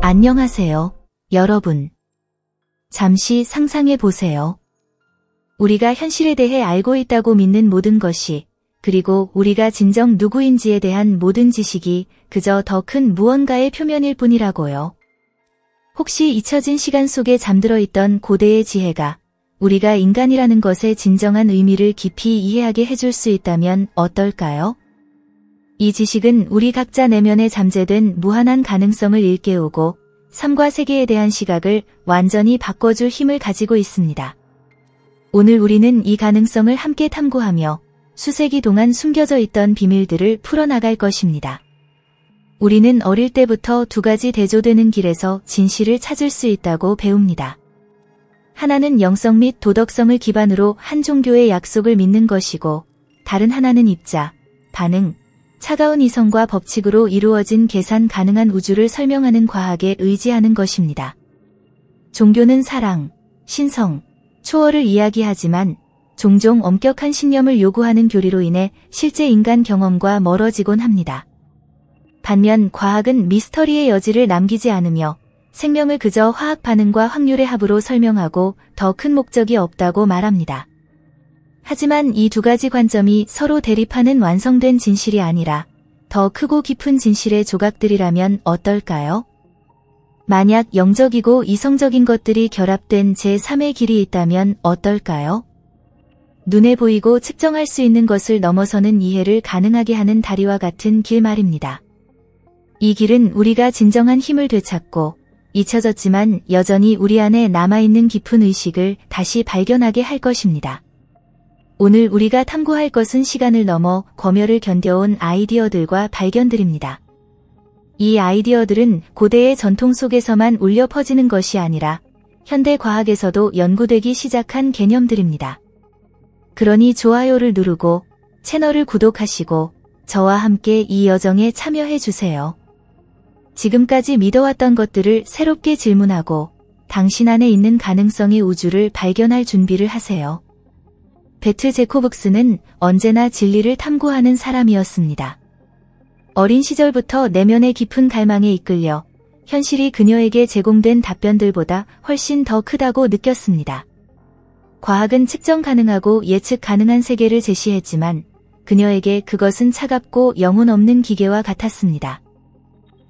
안녕하세요, 여러분. 잠시 상상해 보세요. 우리가 현실에 대해 알고 있다고 믿는 모든 것이, 그리고 우리가 진정 누구인지에 대한 모든 지식이 그저 더 큰 무언가의 표면일 뿐이라고요. 혹시 잊혀진 시간 속에 잠들어 있던 고대의 지혜가 우리가 인간이라는 것의 진정한 의미를 깊이 이해하게 해줄 수 있다면 어떨까요? 이 지식은 우리 각자 내면에 잠재된 무한한 가능성을 일깨우고 삶과 세계에 대한 시각을 완전히 바꿔줄 힘을 가지고 있습니다. 오늘 우리는 이 가능성을 함께 탐구하며 수세기 동안 숨겨져 있던 비밀들을 풀어나갈 것입니다. 우리는 어릴 때부터 두 가지 대조되는 길에서 진실을 찾을 수 있다고 배웁니다. 하나는 영성 및 도덕성을 기반으로 한 종교의 약속을 믿는 것이고, 다른 하나는 입자, 반응, 차가운 이성과 법칙으로 이루어진 계산 가능한 우주를 설명하는 과학에 의지하는 것입니다. 종교는 사랑, 신성, 초월을 이야기하지만 종종 엄격한 신념을 요구하는 교리로 인해 실제 인간 경험과 멀어지곤 합니다. 반면 과학은 미스터리의 여지를 남기지 않으며 생명을 그저 화학 반응과 확률의 합으로 설명하고 더 큰 목적이 없다고 말합니다. 하지만 이 두 가지 관점이 서로 대립하는 완성된 진실이 아니라 더 크고 깊은 진실의 조각들이라면 어떨까요? 만약 영적이고 이성적인 것들이 결합된 제3의 길이 있다면 어떨까요? 눈에 보이고 측정할 수 있는 것을 넘어서는 이해를 가능하게 하는 다리와 같은 길 말입니다. 이 길은 우리가 진정한 힘을 되찾고 잊혀졌지만 여전히 우리 안에 남아있는 깊은 의식을 다시 발견하게 할 것입니다. 오늘 우리가 탐구할 것은 시간을 넘어 검열을 견뎌온 아이디어들과 발견들입니다. 이 아이디어들은 고대의 전통 속에서만 울려 퍼지는 것이 아니라 현대 과학에서도 연구되기 시작한 개념들입니다. 그러니 좋아요를 누르고 채널을 구독하시고 저와 함께 이 여정에 참여해 주세요. 지금까지 믿어왔던 것들을 새롭게 질문하고 당신 안에 있는 가능성의 우주를 발견할 준비를 하세요. 베트 제코브스는 언제나 진리를 탐구하는 사람이었습니다. 어린 시절부터 내면의 깊은 갈망에 이끌려 현실이 그녀에게 제공된 답변들보다 훨씬 더 크다고 느꼈습니다. 과학은 측정 가능하고 예측 가능한 세계를 제시했지만 그녀에게 그것은 차갑고 영혼 없는 기계와 같았습니다.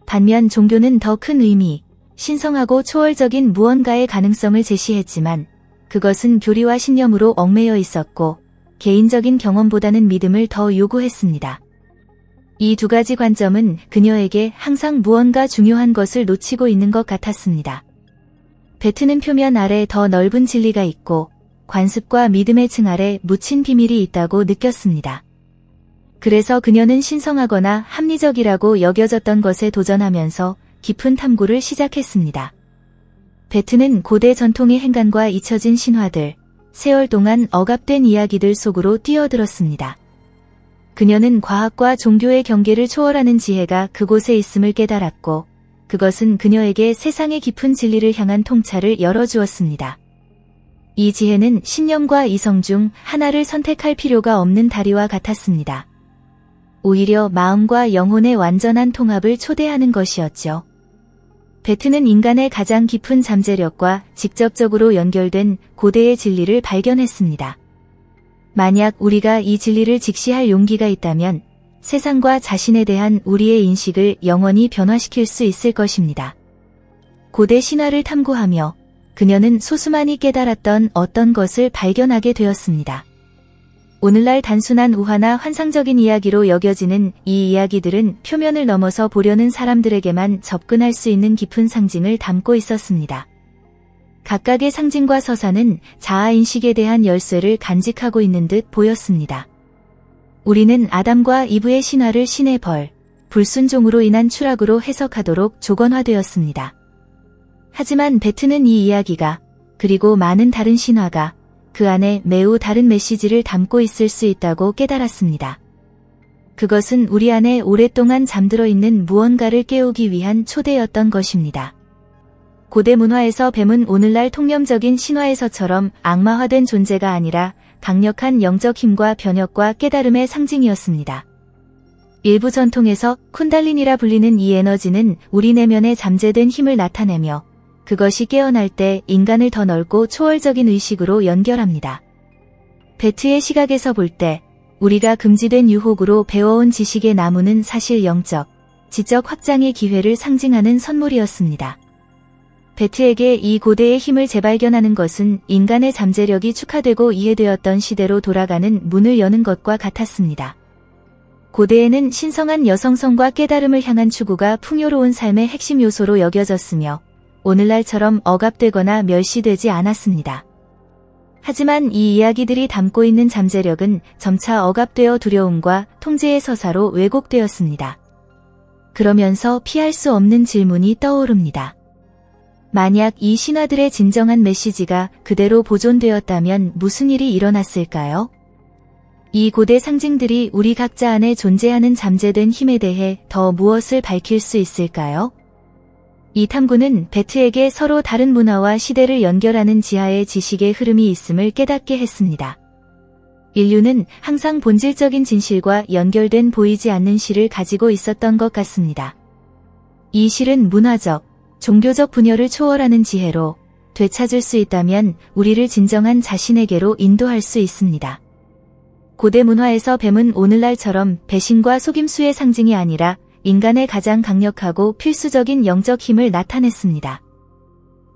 반면 종교는 더 큰 의미, 신성하고 초월적인 무언가의 가능성을 제시했지만 그것은 교리와 신념으로 얽매여 있었고 개인적인 경험보다는 믿음을 더 요구했습니다. 이 두 가지 관점은 그녀에게 항상 무언가 중요한 것을 놓치고 있는 것 같았습니다. 베트는 표면 아래 더 넓은 진리가 있고 관습과 믿음의 층 아래 묻힌 비밀이 있다고 느꼈습니다. 그래서 그녀는 신성하거나 합리적이라고 여겨졌던 것에 도전하면서 깊은 탐구를 시작했습니다. 베트는 고대 전통의 행간과 잊혀진 신화들, 세월 동안 억압된 이야기들 속으로 뛰어들었습니다. 그녀는 과학과 종교의 경계를 초월하는 지혜가 그곳에 있음을 깨달았고, 그것은 그녀에게 세상의 깊은 진리를 향한 통찰을 열어주었습니다. 이 지혜는 신념과 이성 중 하나를 선택할 필요가 없는 다리와 같았습니다. 오히려 마음과 영혼의 완전한 통합을 초대하는 것이었죠. 베트는 인간의 가장 깊은 잠재력과 직접적으로 연결된 고대의 진리를 발견했습니다. 만약 우리가 이 진리를 직시할 용기가 있다면 세상과 자신에 대한 우리의 인식을 영원히 변화시킬 수 있을 것입니다. 고대 신화를 탐구하며 그녀는 소수만이 깨달았던 어떤 것을 발견하게 되었습니다. 오늘날 단순한 우화나 환상적인 이야기로 여겨지는 이 이야기들은 표면을 넘어서 보려는 사람들에게만 접근할 수 있는 깊은 상징을 담고 있었습니다. 각각의 상징과 서사는 자아인식에 대한 열쇠를 간직하고 있는 듯 보였습니다. 우리는 아담과 이브의 신화를 신의 벌, 불순종으로 인한 추락으로 해석하도록 조건화되었습니다. 하지만 베트는 이 이야기가, 그리고 많은 다른 신화가 그 안에 매우 다른 메시지를 담고 있을 수 있다고 깨달았습니다. 그것은 우리 안에 오랫동안 잠들어 있는 무언가를 깨우기 위한 초대였던 것입니다. 고대 문화에서 뱀은 오늘날 통념적인 신화에서처럼 악마화된 존재가 아니라 강력한 영적 힘과 변혁과 깨달음의 상징이었습니다. 일부 전통에서 쿤달린이라 불리는 이 에너지는 우리 내면의 잠재된 힘을 나타내며 그것이 깨어날 때 인간을 더 넓고 초월적인 의식으로 연결합니다. 베트의 시각에서 볼 때 우리가 금지된 유혹으로 배워온 지식의 나무는 사실 영적, 지적 확장의 기회를 상징하는 선물이었습니다. 베트에게 이 고대의 힘을 재발견하는 것은 인간의 잠재력이 축하되고 이해되었던 시대로 돌아가는 문을 여는 것과 같았습니다. 고대에는 신성한 여성성과 깨달음을 향한 추구가 풍요로운 삶의 핵심 요소로 여겨졌으며 오늘날처럼 억압되거나 멸시되지 않았습니다. 하지만 이 이야기들이 담고 있는 잠재력은 점차 억압되어 두려움과 통제의 서사로 왜곡되었습니다. 그러면서 피할 수 없는 질문이 떠오릅니다. 만약 이 신화들의 진정한 메시지가 그대로 보존되었다면 무슨 일이 일어났을까요? 이 고대 상징들이 우리 각자 안에 존재하는 잠재된 힘에 대해 더 무엇을 밝힐 수 있을까요? 이 탐구는 베트에게 서로 다른 문화와 시대를 연결하는 지하의 지식의 흐름이 있음을 깨닫게 했습니다. 인류는 항상 본질적인 진실과 연결된 보이지 않는 실을 가지고 있었던 것 같습니다. 이 실은 문화적, 종교적 분열을 초월하는 지혜로 되찾을 수 있다면 우리를 진정한 자신에게로 인도할 수 있습니다. 고대 문화에서 뱀은 오늘날처럼 배신과 속임수의 상징이 아니라 인간의 가장 강력하고 필수적인 영적 힘을 나타냈습니다.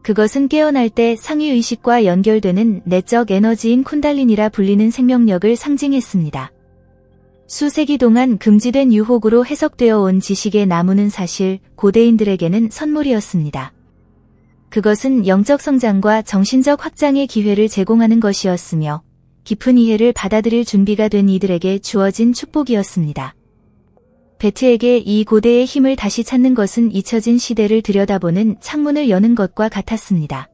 그것은 깨어날 때 상위의식과 연결되는 내적 에너지인 쿤달린이라 불리는 생명력을 상징했습니다. 수세기 동안 금지된 유혹으로 해석되어 온 지식의 나무는 사실 고대인들에게는 선물이었습니다. 그것은 영적 성장과 정신적 확장의 기회를 제공하는 것이었으며 깊은 이해를 받아들일 준비가 된 이들에게 주어진 축복이었습니다. 베트에게 이 고대의 힘을 다시 찾는 것은 잊혀진 시대를 들여다보는 창문을 여는 것과 같았습니다.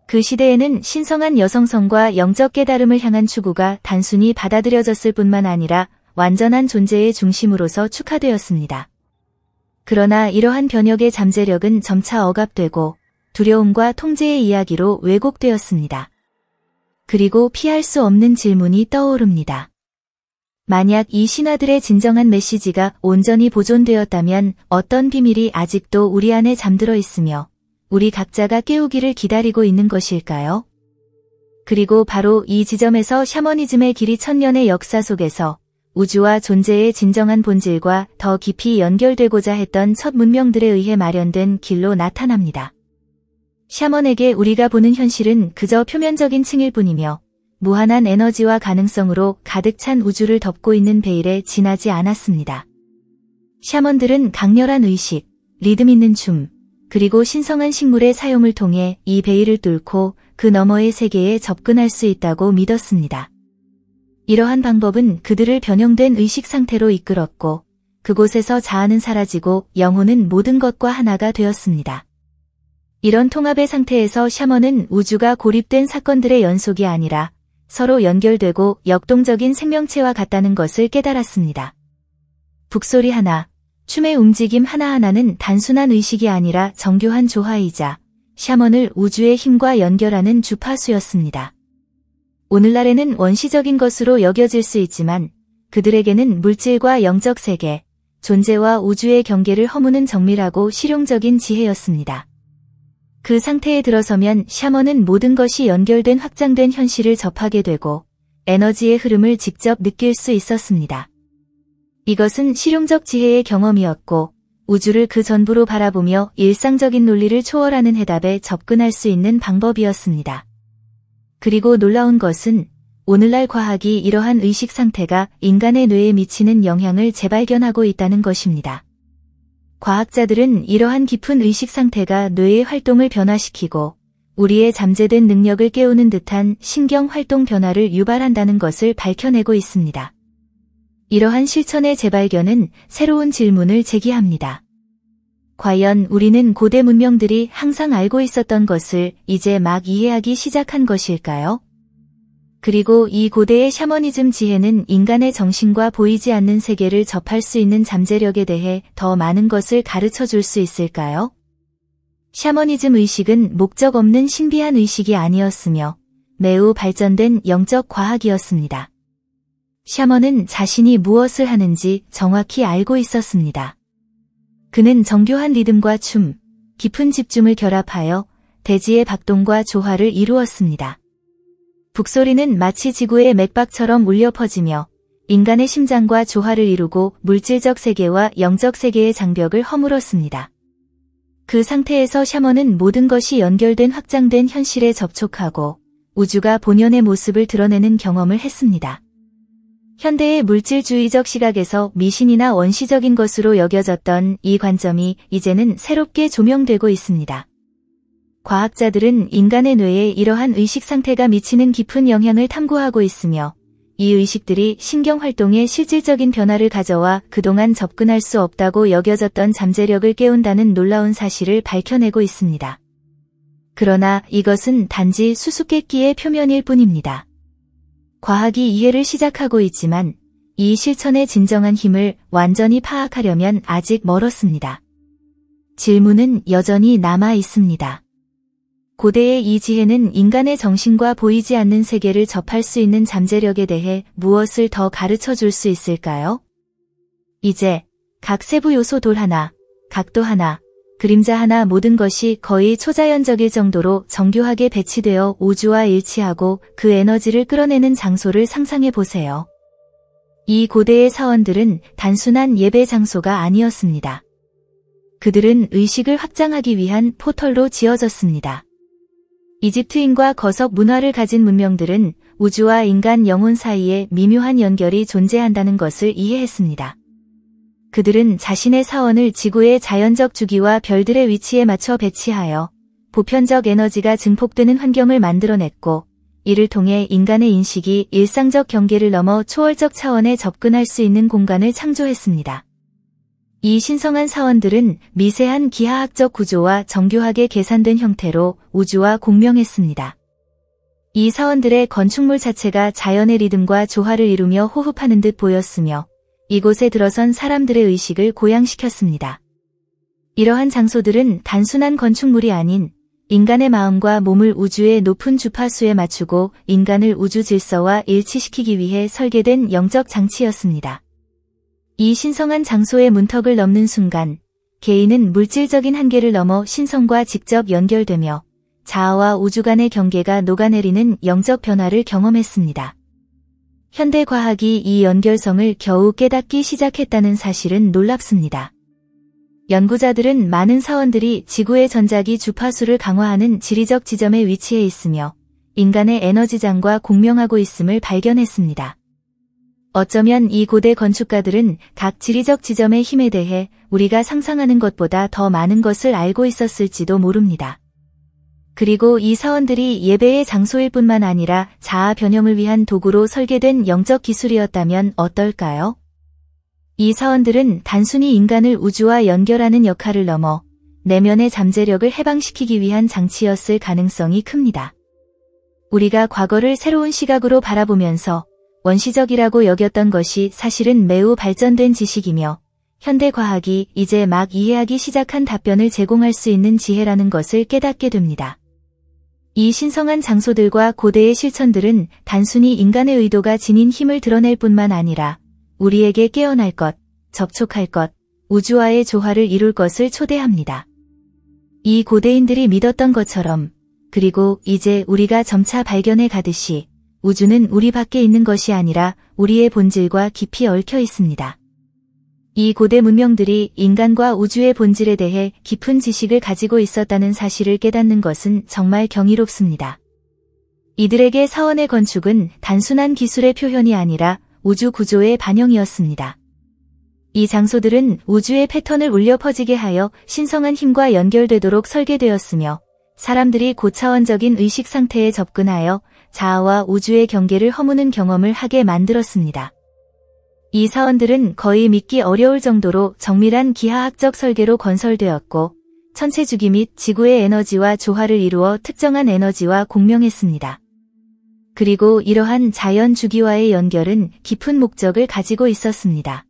그 시대에는 신성한 여성성과 영적 깨달음을 향한 추구가 단순히 받아들여졌을 뿐만 아니라 완전한 존재의 중심으로서 축하되었습니다. 그러나 이러한 변혁의 잠재력은 점차 억압되고 두려움과 통제의 이야기로 왜곡되었습니다. 그리고 피할 수 없는 질문이 떠오릅니다. 만약 이 신화들의 진정한 메시지가 온전히 보존되었다면 어떤 비밀이 아직도 우리 안에 잠들어 있으며 우리 각자가 깨우기를 기다리고 있는 것일까요? 그리고 바로 이 지점에서 샤머니즘의 길이 천년의 역사 속에서 우주와 존재의 진정한 본질과 더 깊이 연결되고자 했던 첫 문명들에 의해 마련된 길로 나타납니다. 샤먼에게 우리가 보는 현실은 그저 표면적인 층일 뿐이며 무한한 에너지와 가능성으로 가득 찬 우주를 덮고 있는 베일에 지나지 않았습니다. 샤먼들은 강렬한 의식, 리듬 있는 춤, 그리고 신성한 식물의 사용을 통해 이 베일을 뚫고 그 너머의 세계에 접근할 수 있다고 믿었습니다. 이러한 방법은 그들을 변형된 의식 상태로 이끌었고 그곳에서 자아는 사라지고 영혼은 모든 것과 하나가 되었습니다. 이런 통합의 상태에서 샤먼은 우주가 고립된 사건들의 연속이 아니라 서로 연결되고 역동적인 생명체와 같다는 것을 깨달았습니다. 북소리 하나, 춤의 움직임 하나하나는 단순한 의식이 아니라 정교한 조화이자 샤먼을 우주의 힘과 연결하는 주파수였습니다. 오늘날에는 원시적인 것으로 여겨질 수 있지만 그들에게는 물질과 영적 세계, 존재와 우주의 경계를 허무는 정밀하고 실용적인 지혜였습니다. 그 상태에 들어서면 샤먼은 모든 것이 연결된 확장된 현실을 접하게 되고 에너지의 흐름을 직접 느낄 수 있었습니다. 이것은 실용적 지혜의 경험이었고 우주를 그 전부로 바라보며 일상적인 논리를 초월하는 해답에 접근할 수 있는 방법이었습니다. 그리고 놀라운 것은 오늘날 과학이 이러한 의식 상태가 인간의 뇌에 미치는 영향을 재발견하고 있다는 것입니다. 과학자들은 이러한 깊은 의식 상태가 뇌의 활동을 변화시키고 우리의 잠재된 능력을 깨우는 듯한 신경 활동 변화를 유발한다는 것을 밝혀내고 있습니다. 이러한 실천의 재발견은 새로운 질문을 제기합니다. 과연 우리는 고대 문명들이 항상 알고 있었던 것을 이제 막 이해하기 시작한 것일까요? 그리고 이 고대의 샤머니즘 지혜는 인간의 정신과 보이지 않는 세계를 접할 수 있는 잠재력에 대해 더 많은 것을 가르쳐 줄 수 있을까요? 샤머니즘 의식은 목적 없는 신비한 의식이 아니었으며 매우 발전된 영적 과학이었습니다. 샤먼은 자신이 무엇을 하는지 정확히 알고 있었습니다. 그는 정교한 리듬과 춤, 깊은 집중을 결합하여 대지의 박동과 조화를 이루었습니다. 북소리는 마치 지구의 맥박처럼 울려 퍼지며 인간의 심장과 조화를 이루고 물질적 세계와 영적 세계의 장벽을 허물었습니다. 그 상태에서 샤먼은 모든 것이 연결된 확장된 현실에 접촉하고 우주가 본연의 모습을 드러내는 경험을 했습니다. 현대의 물질주의적 시각에서 미신이나 원시적인 것으로 여겨졌던 이 관점이 이제는 새롭게 조명되고 있습니다. 과학자들은 인간의 뇌에 이러한 의식 상태가 미치는 깊은 영향을 탐구하고 있으며 이 의식들이 신경활동에 실질적인 변화를 가져와 그동안 접근할 수 없다고 여겨졌던 잠재력을 깨운다는 놀라운 사실을 밝혀내고 있습니다. 그러나 이것은 단지 수수께끼의 표면일 뿐입니다. 과학이 이해를 시작하고 있지만 이 실천의 진정한 힘을 완전히 파악하려면 아직 멀었습니다. 질문은 여전히 남아 있습니다. 고대의 이 지혜는 인간의 정신과 보이지 않는 세계를 접할 수 있는 잠재력에 대해 무엇을 더 가르쳐 줄 수 있을까요? 이제 각 세부 요소 돌 하나, 각도 하나, 그림자 하나 모든 것이 거의 초자연적일 정도로 정교하게 배치되어 우주와 일치하고 그 에너지를 끌어내는 장소를 상상해 보세요. 이 고대의 사원들은 단순한 예배 장소가 아니었습니다. 그들은 의식을 확장하기 위한 포털로 지어졌습니다. 이집트인과 거석 문화를 가진 문명들은 우주와 인간 영혼 사이에 미묘한 연결이 존재한다는 것을 이해했습니다. 그들은 자신의 사원을 지구의 자연적 주기와 별들의 위치에 맞춰 배치하여 보편적 에너지가 증폭되는 환경을 만들어냈고, 이를 통해 인간의 인식이 일상적 경계를 넘어 초월적 차원에 접근할 수 있는 공간을 창조했습니다. 이 신성한 사원들은 미세한 기하학적 구조와 정교하게 계산된 형태로 우주와 공명했습니다. 이 사원들의 건축물 자체가 자연의 리듬과 조화를 이루며 호흡하는 듯 보였으며 이곳에 들어선 사람들의 의식을 고양시켰습니다. 이러한 장소들은 단순한 건축물이 아닌 인간의 마음과 몸을 우주의 높은 주파수에 맞추고 인간을 우주 질서와 일치시키기 위해 설계된 영적 장치였습니다. 이 신성한 장소의 문턱을 넘는 순간 개인은 물질적인 한계를 넘어 신성과 직접 연결되며 자아와 우주 간의 경계가 녹아내리는 영적 변화를 경험했습니다. 현대 과학이 이 연결성을 겨우 깨닫기 시작했다는 사실은 놀랍습니다. 연구자들은 많은 사원들이 지구의 전자기 주파수를 강화하는 지리적 지점에 위치해 있으며 인간의 에너지장과 공명하고 있음을 발견했습니다. 어쩌면 이 고대 건축가들은 각 지리적 지점의 힘에 대해 우리가 상상하는 것보다 더 많은 것을 알고 있었을지도 모릅니다. 그리고 이 사원들이 예배의 장소일 뿐만 아니라 자아 변형을 위한 도구로 설계된 영적 기술이었다면 어떨까요? 이 사원들은 단순히 인간을 우주와 연결하는 역할을 넘어 내면의 잠재력을 해방시키기 위한 장치였을 가능성이 큽니다. 우리가 과거를 새로운 시각으로 바라보면서 원시적이라고 여겼던 것이 사실은 매우 발전된 지식이며 현대 과학이 이제 막 이해하기 시작한 답변을 제공할 수 있는 지혜라는 것을 깨닫게 됩니다. 이 신성한 장소들과 고대의 실천들은 단순히 인간의 의도가 지닌 힘을 드러낼 뿐만 아니라 우리에게 깨어날 것, 접촉할 것, 우주와의 조화를 이룰 것을 초대합니다. 이 고대인들이 믿었던 것처럼, 그리고 이제 우리가 점차 발견해 가듯이 우주는 우리 밖에 있는 것이 아니라 우리의 본질과 깊이 얽혀 있습니다. 이 고대 문명들이 인간과 우주의 본질에 대해 깊은 지식을 가지고 있었다는 사실을 깨닫는 것은 정말 경이롭습니다. 이들에게 사원의 건축은 단순한 기술의 표현이 아니라 우주 구조의 반영이었습니다. 이 장소들은 우주의 패턴을 울려 퍼지게 하여 신성한 힘과 연결되도록 설계되었으며 사람들이 고차원적인 의식 상태에 접근하여 자아와 우주의 경계를 허무는 경험을 하게 만들었습니다. 이 사원들은 거의 믿기 어려울 정도로 정밀한 기하학적 설계로 건설되었고 천체 주기 및 지구의 에너지와 조화를 이루어 특정한 에너지와 공명했습니다. 그리고 이러한 자연 주기와의 연결은 깊은 목적을 가지고 있었습니다.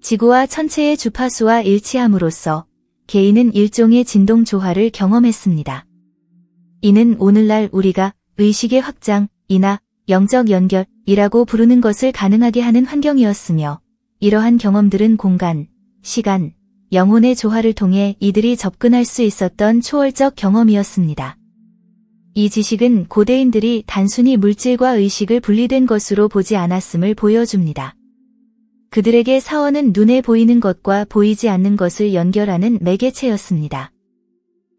지구와 천체의 주파수와 일치함으로써 개인은 일종의 진동 조화를 경험했습니다. 이는 오늘날 우리가 의식의 확장이나 영적 연결이라고 부르는 것을 가능하게 하는 환경이었으며, 이러한 경험들은 공간, 시간, 영혼의 조화를 통해 이들이 접근할 수 있었던 초월적 경험이었습니다. 이 지식은 고대인들이 단순히 물질과 의식을 분리된 것으로 보지 않았음을 보여줍니다. 그들에게 사원은 눈에 보이는 것과 보이지 않는 것을 연결하는 매개체였습니다.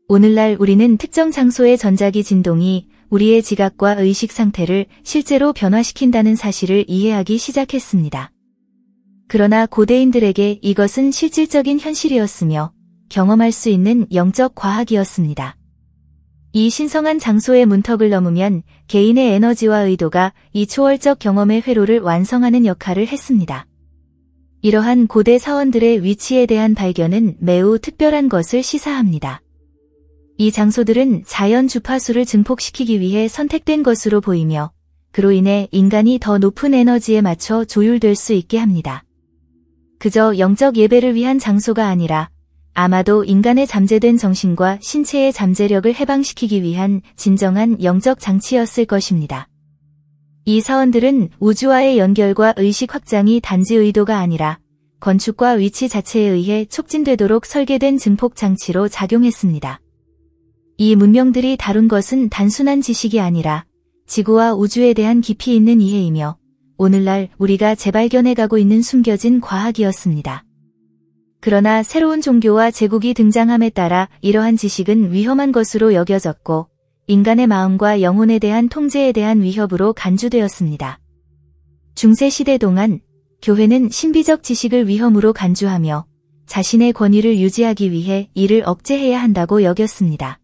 오늘날 우리는 특정 장소의 전자기 진동이 우리의 지각과 의식 상태를 실제로 변화시킨다는 사실을 이해하기 시작했습니다. 그러나 고대인들에게 이것은 실질적인 현실이었으며 경험할 수 있는 영적 과학이었습니다. 이 신성한 장소의 문턱을 넘으면 개인의 에너지와 의도가 이 초월적 경험의 회로를 완성하는 역할을 했습니다. 이러한 고대 사원들의 위치에 대한 발견은 매우 특별한 것을 시사합니다. 이 장소들은 자연 주파수를 증폭시키기 위해 선택된 것으로 보이며 그로 인해 인간이 더 높은 에너지에 맞춰 조율될 수 있게 합니다. 그저 영적 예배를 위한 장소가 아니라 아마도 인간의 잠재된 정신과 신체의 잠재력을 해방시키기 위한 진정한 영적 장치였을 것입니다. 이 사원들은 우주와의 연결과 의식 확장이 단지 의도가 아니라 건축과 위치 자체에 의해 촉진되도록 설계된 증폭 장치로 작용했습니다. 이 문명들이 다룬 것은 단순한 지식이 아니라 지구와 우주에 대한 깊이 있는 이해이며 오늘날 우리가 재발견해가고 있는 숨겨진 과학이었습니다. 그러나 새로운 종교와 제국이 등장함에 따라 이러한 지식은 위험한 것으로 여겨졌고 인간의 마음과 영혼에 대한 통제에 대한 위협으로 간주되었습니다. 중세시대 동안 교회는 신비적 지식을 위험으로 간주하며 자신의 권위를 유지하기 위해 이를 억제해야 한다고 여겼습니다.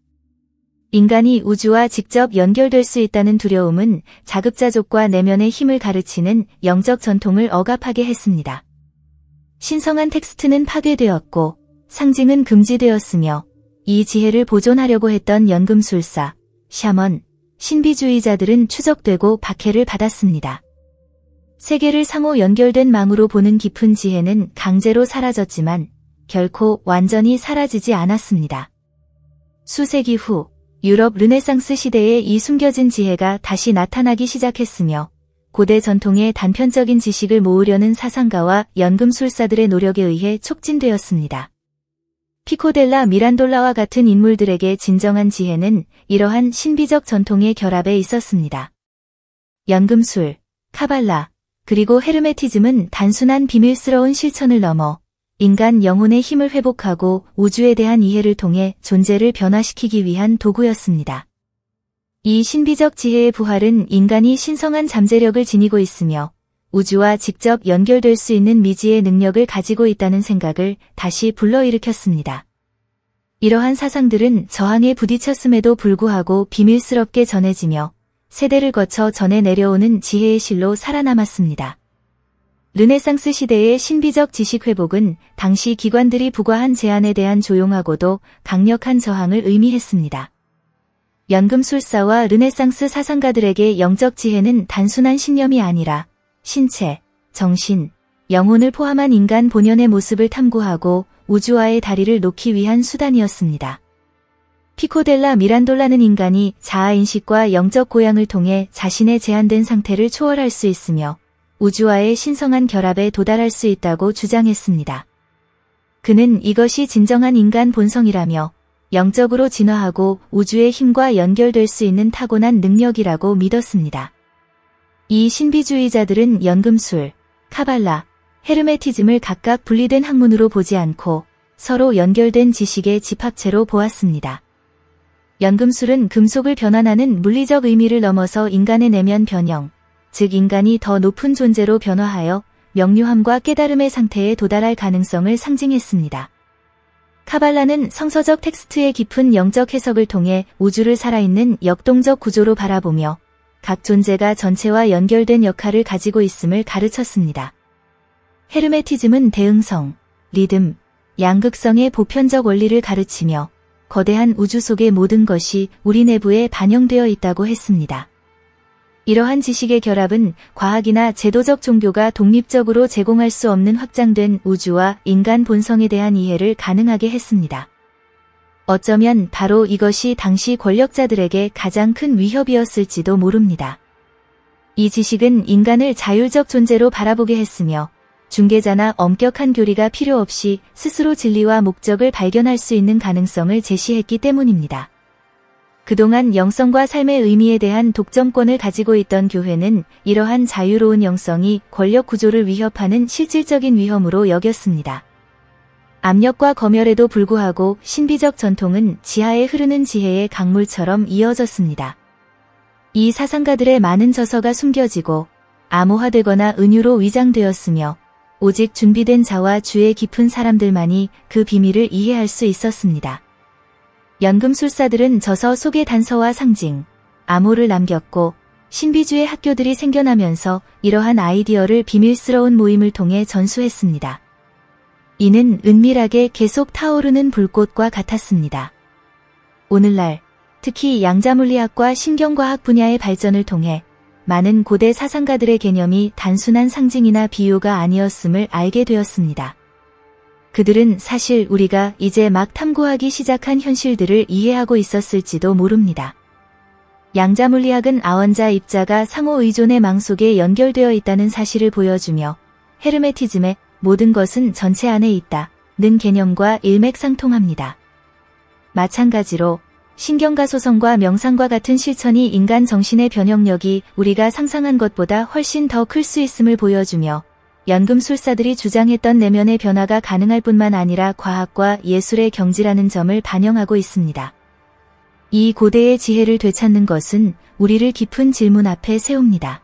인간이 우주와 직접 연결될 수 있다는 두려움은 자급자족과 내면의 힘을 가르치는 영적 전통을 억압하게 했습니다. 신성한 텍스트는 파괴되었고 상징은 금지되었으며 이 지혜를 보존하려고 했던 연금술사, 샤먼, 신비주의자들은 추적되고 박해를 받았습니다. 세계를 상호 연결된 망으로 보는 깊은 지혜는 강제로 사라졌지만 결코 완전히 사라지지 않았습니다. 수세기 후 유럽 르네상스 시대에 이 숨겨진 지혜가 다시 나타나기 시작했으며 고대 전통의 단편적인 지식을 모으려는 사상가와 연금술사들의 노력에 의해 촉진되었습니다. 피코델라 미란돌라와 같은 인물들에게 진정한 지혜는 이러한 신비적 전통의 결합에 있었습니다. 연금술, 카발라, 그리고 헤르메티즘은 단순한 비밀스러운 실천을 넘어 인간 영혼의 힘을 회복하고 우주에 대한 이해를 통해 존재를 변화시키기 위한 도구였습니다. 이 신비적 지혜의 부활은 인간이 신성한 잠재력을 지니고 있으며 우주와 직접 연결될 수 있는 미지의 능력을 가지고 있다는 생각을 다시 불러일으켰습니다. 이러한 사상들은 저항에 부딪혔음에도 불구하고 비밀스럽게 전해지며 세대를 거쳐 전해 내려오는 지혜의 실로 살아남았습니다. 르네상스 시대의 신비적 지식 회복은 당시 기관들이 부과한 제안에 대한 조용하고도 강력한 저항을 의미했습니다. 연금술사와 르네상스 사상가들에게 영적 지혜는 단순한 신념이 아니라 신체, 정신, 영혼을 포함한 인간 본연의 모습을 탐구하고 우주와의 다리를 놓기 위한 수단이었습니다. 피코델라 미란돌라는 인간이 자아인식과 영적 고양을 통해 자신의 제한된 상태를 초월할 수 있으며 우주와의 신성한 결합에 도달할 수 있다고 주장했습니다. 그는 이것이 진정한 인간 본성이라며 영적으로 진화하고 우주의 힘과 연결될 수 있는 타고난 능력이라고 믿었습니다. 이 신비주의자들은 연금술, 카발라, 헤르메티즘을 각각 분리된 학문으로 보지 않고 서로 연결된 지식의 집합체로 보았습니다. 연금술은 금속을 변환하는 물리적 의미를 넘어서 인간의 내면 변형, 즉 인간이 더 높은 존재로 변화하여 명료함과 깨달음의 상태에 도달할 가능성을 상징했습니다. 카발라는 성서적 텍스트의 깊은 영적 해석을 통해 우주를 살아있는 역동적 구조로 바라보며 각 존재가 전체와 연결된 역할을 가지고 있음을 가르쳤습니다. 헤르메티즘은 대응성, 리듬, 양극성의 보편적 원리를 가르치며 거대한 우주 속의 모든 것이 우리 내부에 반영되어 있다고 했습니다. 이러한 지식의 결합은 과학이나 제도적 종교가 독립적으로 제공할 수 없는 확장된 우주와 인간 본성에 대한 이해를 가능하게 했습니다. 어쩌면 바로 이것이 당시 권력자들에게 가장 큰 위협이었을지도 모릅니다. 이 지식은 인간을 자율적 존재로 바라보게 했으며 중개자나 엄격한 교리가 필요 없이 스스로 진리와 목적을 발견할 수 있는 가능성을 제시했기 때문입니다. 그동안 영성과 삶의 의미에 대한 독점권을 가지고 있던 교회는 이러한 자유로운 영성이 권력 구조를 위협하는 실질적인 위험으로 여겼습니다. 압력과 검열에도 불구하고 신비적 전통은 지하에 흐르는 지혜의 강물처럼 이어졌습니다. 이 사상가들의 많은 저서가 숨겨지고 암호화되거나 은유로 위장되었으며 오직 준비된 자와 주의 깊은 사람들만이 그 비밀을 이해할 수 있었습니다. 연금술사들은 저서 속의 단서와 상징, 암호를 남겼고 신비주의 학교들이 생겨나면서 이러한 아이디어를 비밀스러운 모임을 통해 전수했습니다. 이는 은밀하게 계속 타오르는 불꽃과 같았습니다. 오늘날 특히 양자물리학과 신경과학 분야의 발전을 통해 많은 고대 사상가들의 개념이 단순한 상징이나 비유가 아니었음을 알게 되었습니다. 그들은 사실 우리가 이제 막 탐구하기 시작한 현실들을 이해하고 있었을지도 모릅니다. 양자물리학은 아원자 입자가 상호 의존의 망 속에 연결되어 있다는 사실을 보여주며 헤르메티즘의 모든 것은 전체 안에 있다는 개념과 일맥상통합니다. 마찬가지로 신경가소성과 명상과 같은 실천이 인간 정신의 변형력이 우리가 상상한 것보다 훨씬 더 클 수 있음을 보여주며 연금술사들이 주장했던 내면의 변화가 가능할 뿐만 아니라 과학과 예술의 경지라는 점을 반영하고 있습니다. 이 고대의 지혜를 되찾는 것은 우리를 깊은 질문 앞에 세웁니다.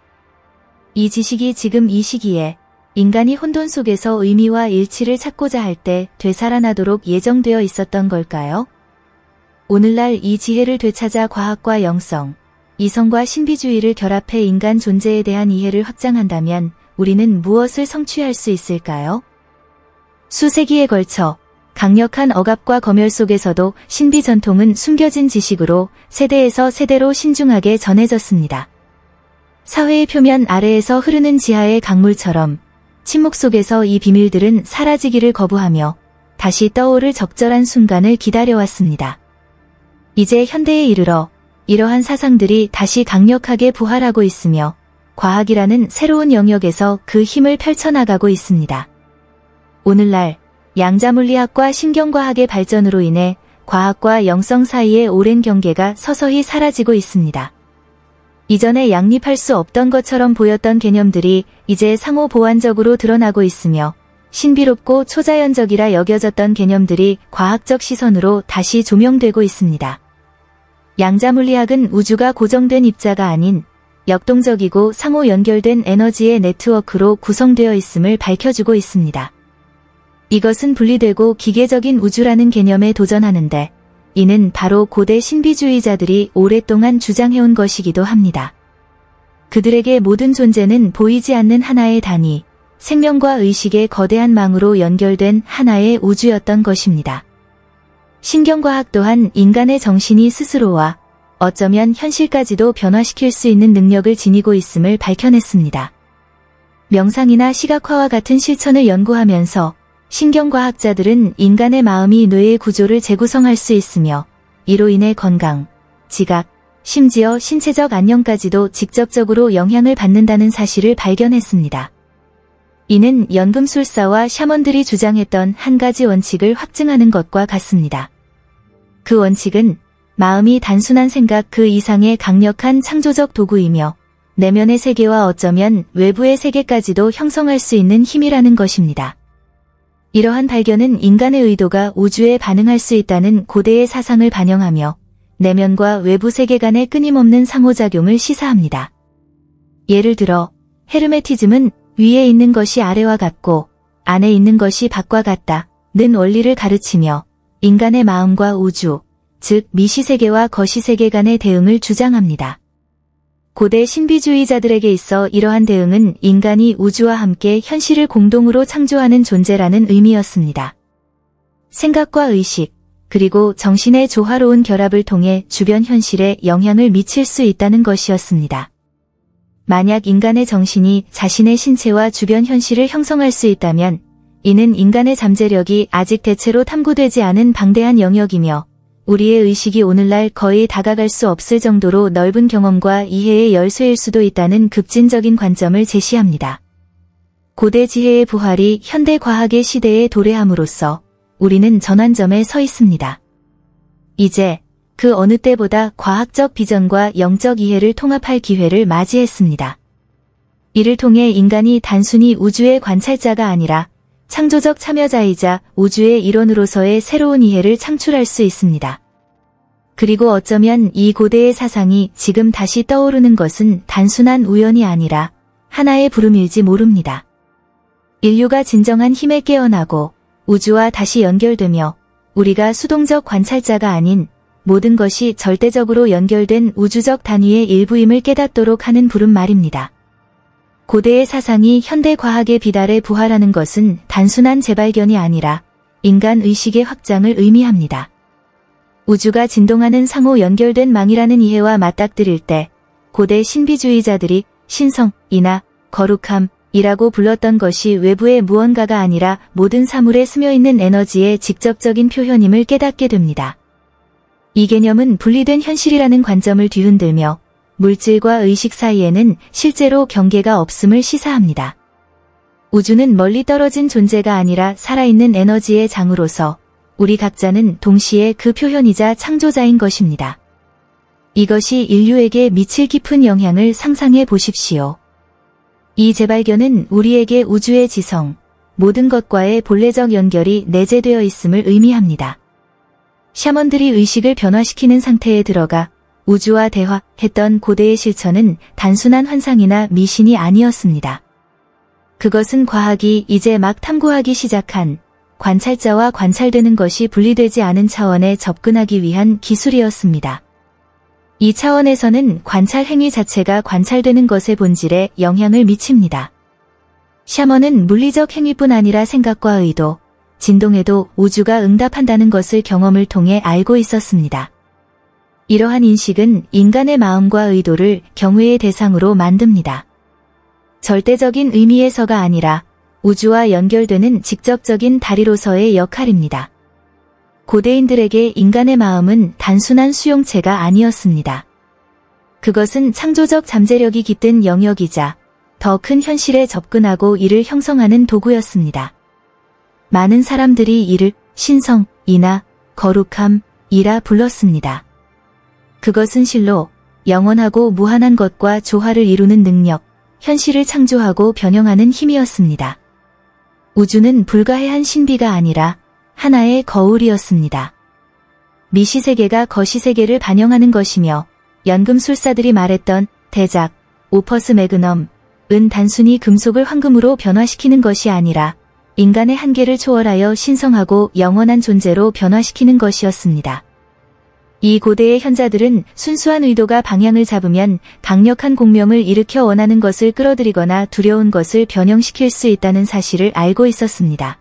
이 지식이 지금 이 시기에 인간이 혼돈 속에서 의미와 일치를 찾고자 할 때 되살아나도록 예정되어 있었던 걸까요? 오늘날 이 지혜를 되찾아 과학과 영성, 이성과 신비주의를 결합해 인간 존재에 대한 이해를 확장한다면 우리는 무엇을 성취할 수 있을까요? 수세기에 걸쳐 강력한 억압과 검열 속에서도 신비 전통은 숨겨진 지식으로 세대에서 세대로 신중하게 전해졌습니다. 사회의 표면 아래에서 흐르는 지하의 강물처럼 침묵 속에서 이 비밀들은 사라지기를 거부하며 다시 떠오를 적절한 순간을 기다려왔습니다. 이제 현대에 이르러 이러한 사상들이 다시 강력하게 부활하고 있으며 과학이라는 새로운 영역에서 그 힘을 펼쳐나가고 있습니다. 오늘날 양자물리학과 신경과학의 발전으로 인해 과학과 영성 사이의 오랜 경계가 서서히 사라지고 있습니다. 이전에 양립할 수 없던 것처럼 보였던 개념들이 이제 상호 보완적으로 드러나고 있으며 신비롭고 초자연적이라 여겨졌던 개념들이 과학적 시선으로 다시 조명되고 있습니다. 양자물리학은 우주가 고정된 입자가 아닌 역동적이고 상호 연결된 에너지의 네트워크로 구성되어 있음을 밝혀주고 있습니다. 이것은 분리되고 기계적인 우주라는 개념에 도전하는데 이는 바로 고대 신비주의자들이 오랫동안 주장해온 것이기도 합니다. 그들에게 모든 존재는 보이지 않는 하나의 단위, 생명과 의식의 거대한 망으로 연결된 하나의 우주였던 것입니다. 신경과학 또한 인간의 정신이 스스로와 어쩌면 현실까지도 변화시킬 수 있는 능력을 지니고 있음을 밝혀냈습니다. 명상이나 시각화와 같은 실천을 연구하면서 신경과학자들은 인간의 마음이 뇌의 구조를 재구성할 수 있으며 이로 인해 건강, 지각, 심지어 신체적 안녕까지도 직접적으로 영향을 받는다는 사실을 발견했습니다. 이는 연금술사와 샤먼들이 주장했던 한 가지 원칙을 확증하는 것과 같습니다. 그 원칙은 마음이 단순한 생각 그 이상의 강력한 창조적 도구이며 내면의 세계와 어쩌면 외부의 세계까지도 형성할 수 있는 힘이라는 것입니다. 이러한 발견은 인간의 의도가 우주에 반응할 수 있다는 고대의 사상을 반영하며 내면과 외부 세계 간의 끊임없는 상호작용을 시사합니다. 예를 들어 헤르메티즘은 위에 있는 것이 아래와 같고 안에 있는 것이 밖과 같다는 원리를 가르치며 인간의 마음과 우주, 즉 미시세계와 거시세계 간의 대응을 주장합니다. 고대 신비주의자들에게 있어 이러한 대응은 인간이 우주와 함께 현실을 공동으로 창조하는 존재라는 의미였습니다. 생각과 의식, 그리고 정신의 조화로운 결합을 통해 주변 현실에 영향을 미칠 수 있다는 것이었습니다. 만약 인간의 정신이 자신의 신체와 주변 현실을 형성할 수 있다면 이는 인간의 잠재력이 아직 대체로 탐구되지 않은 방대한 영역이며 우리의 의식이 오늘날 거의 다가갈 수 없을 정도로 넓은 경험과 이해의 열쇠일 수도 있다는 급진적인 관점을 제시합니다. 고대 지혜의 부활이 현대 과학의 시대에 도래함으로써 우리는 전환점에 서 있습니다. 이제 그 어느 때보다 과학적 비전과 영적 이해를 통합할 기회를 맞이했습니다. 이를 통해 인간이 단순히 우주의 관찰자가 아니라 창조적 참여자이자 우주의 일원으로서의 새로운 이해를 창출할 수 있습니다. 그리고 어쩌면 이 고대의 사상이 지금 다시 떠오르는 것은 단순한 우연이 아니라 하나의 부름일지 모릅니다. 인류가 진정한 힘에 깨어나고 우주와 다시 연결되며 우리가 수동적 관찰자가 아닌 모든 것이 절대적으로 연결된 우주적 단위의 일부임을 깨닫도록 하는 부름 말입니다. 고대의 사상이 현대 과학의 비달에 부활하는 것은 단순한 재발견이 아니라 인간 의식의 확장을 의미합니다. 우주가 진동하는 상호 연결된 망이라는 이해와 맞닥뜨릴 때 고대 신비주의자들이 신성이나 거룩함이라고 불렀던 것이 외부의 무언가가 아니라 모든 사물에 스며있는 에너지의 직접적인 표현임을 깨닫게 됩니다. 이 개념은 분리된 현실이라는 관점을 뒤흔들며 물질과 의식 사이에는 실제로 경계가 없음을 시사합니다. 우주는 멀리 떨어진 존재가 아니라 살아있는 에너지의 장으로서 우리 각자는 동시에 그 표현이자 창조자인 것입니다. 이것이 인류에게 미칠 깊은 영향을 상상해 보십시오. 이 재발견은 우리에게 우주의 지성, 모든 것과의 본래적 연결이 내재되어 있음을 의미합니다. 샤먼들이 의식을 변화시키는 상태에 들어가 우주와 대화했던 고대의 실천은 단순한 환상이나 미신이 아니었습니다. 그것은 과학이 이제 막 탐구하기 시작한 관찰자와 관찰되는 것이 분리되지 않은 차원에 접근하기 위한 기술이었습니다. 이 차원에서는 관찰 행위 자체가 관찰되는 것의 본질에 영향을 미칩니다. 샤먼은 물리적 행위뿐 아니라 생각과 의도, 진동에도 우주가 응답한다는 것을 경험을 통해 알고 있었습니다. 이러한 인식은 인간의 마음과 의도를 경외의 대상으로 만듭니다. 절대적인 의미에서가 아니라 우주와 연결되는 직접적인 다리로서의 역할입니다. 고대인들에게 인간의 마음은 단순한 수용체가 아니었습니다. 그것은 창조적 잠재력이 깃든 영역이자 더 큰 현실에 접근하고 이를 형성하는 도구였습니다. 많은 사람들이 이를 신성이나 거룩함이라 불렀습니다. 그것은 실로 영원하고 무한한 것과 조화를 이루는 능력, 현실을 창조하고 변형하는 힘이었습니다. 우주는 불가해한 신비가 아니라 하나의 거울이었습니다. 미시세계가 거시세계를 반영하는 것이며 연금술사들이 말했던 대작, 오퍼스 매그넘은 단순히 금속을 황금으로 변화시키는 것이 아니라 인간의 한계를 초월하여 신성하고 영원한 존재로 변화시키는 것이었습니다. 이 고대의 현자들은 순수한 의도가 방향을 잡으면 강력한 공명을 일으켜 원하는 것을 끌어들이거나 두려운 것을 변형시킬 수 있다는 사실을 알고 있었습니다.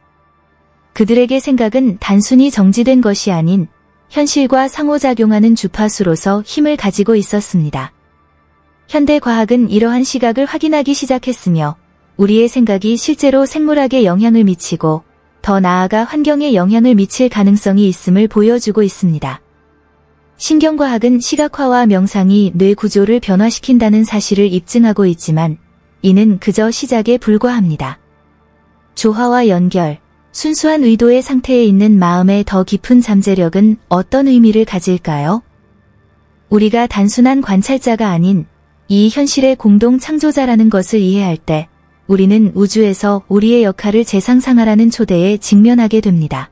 그들에게 생각은 단순히 정지된 것이 아닌 현실과 상호작용하는 주파수로서 힘을 가지고 있었습니다. 현대 과학은 이러한 시각을 확인하기 시작했으며 우리의 생각이 실제로 생물학에 영향을 미치고 더 나아가 환경에 영향을 미칠 가능성이 있음을 보여주고 있습니다. 신경과학은 시각화와 명상이 뇌 구조를 변화시킨다는 사실을 입증하고 있지만 이는 그저 시작에 불과합니다. 조화와 연결, 순수한 의도의 상태에 있는 마음의 더 깊은 잠재력은 어떤 의미를 가질까요? 우리가 단순한 관찰자가 아닌 이 현실의 공동 창조자라는 것을 이해할 때 우리는 우주에서 우리의 역할을 재상상하라는 초대에 직면하게 됩니다.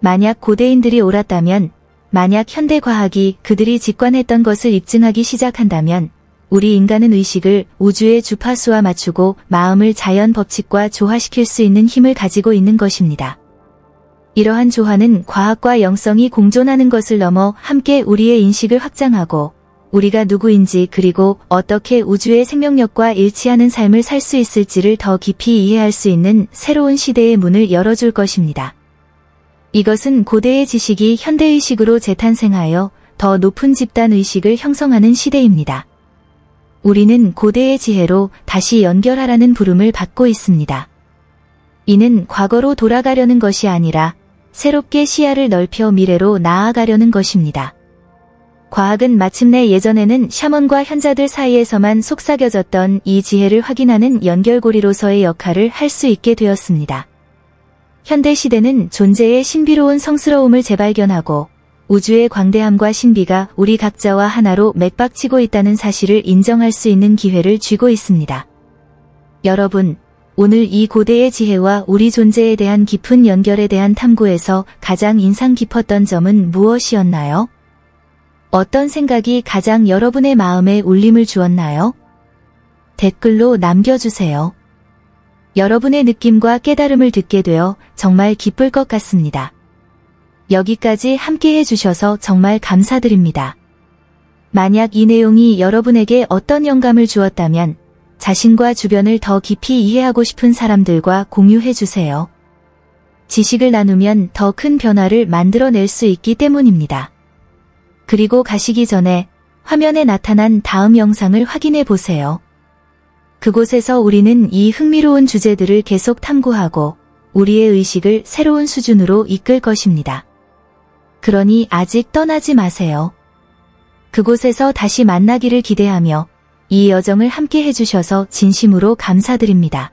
만약 고대인들이 옳았다면, 만약 현대과학이 그들이 직관했던 것을 입증하기 시작한다면 우리 인간은 의식을 우주의 주파수와 맞추고 마음을 자연 법칙과 조화시킬 수 있는 힘을 가지고 있는 것입니다. 이러한 조화는 과학과 영성이 공존하는 것을 넘어 함께 우리의 인식을 확장하고 우리가 누구인지 그리고 어떻게 우주의 생명력과 일치하는 삶을 살 수 있을지를 더 깊이 이해할 수 있는 새로운 시대의 문을 열어줄 것입니다. 이것은 고대의 지식이 현대의식으로 재탄생하여 더 높은 집단의식을 형성하는 시대입니다. 우리는 고대의 지혜로 다시 연결하라는 부름을 받고 있습니다. 이는 과거로 돌아가려는 것이 아니라 새롭게 시야를 넓혀 미래로 나아가려는 것입니다. 과학은 마침내 예전에는 샤먼과 현자들 사이에서만 속삭여졌던 이 지혜를 확인하는 연결고리로서의 역할을 할 수 있게 되었습니다. 현대 시대는 존재의 신비로운 성스러움을 재발견하고 우주의 광대함과 신비가 우리 각자와 하나로 맥박치고 있다는 사실을 인정할 수 있는 기회를 쥐고 있습니다. 여러분, 오늘 이 고대의 지혜와 우리 존재에 대한 깊은 연결에 대한 탐구에서 가장 인상 깊었던 점은 무엇이었나요? 어떤 생각이 가장 여러분의 마음에 울림을 주었나요? 댓글로 남겨주세요. 여러분의 느낌과 깨달음을 듣게 되어 정말 기쁠 것 같습니다. 여기까지 함께 해주셔서 정말 감사드립니다. 만약 이 내용이 여러분에게 어떤 영감을 주었다면 자신과 주변을 더 깊이 이해하고 싶은 사람들과 공유해주세요. 지식을 나누면 더 큰 변화를 만들어낼 수 있기 때문입니다. 그리고 가시기 전에 화면에 나타난 다음 영상을 확인해 보세요. 그곳에서 우리는 이 흥미로운 주제들을 계속 탐구하고 우리의 의식을 새로운 수준으로 이끌 것입니다. 그러니 아직 떠나지 마세요. 그곳에서 다시 만나기를 기대하며 이 여정을 함께 해주셔서 진심으로 감사드립니다.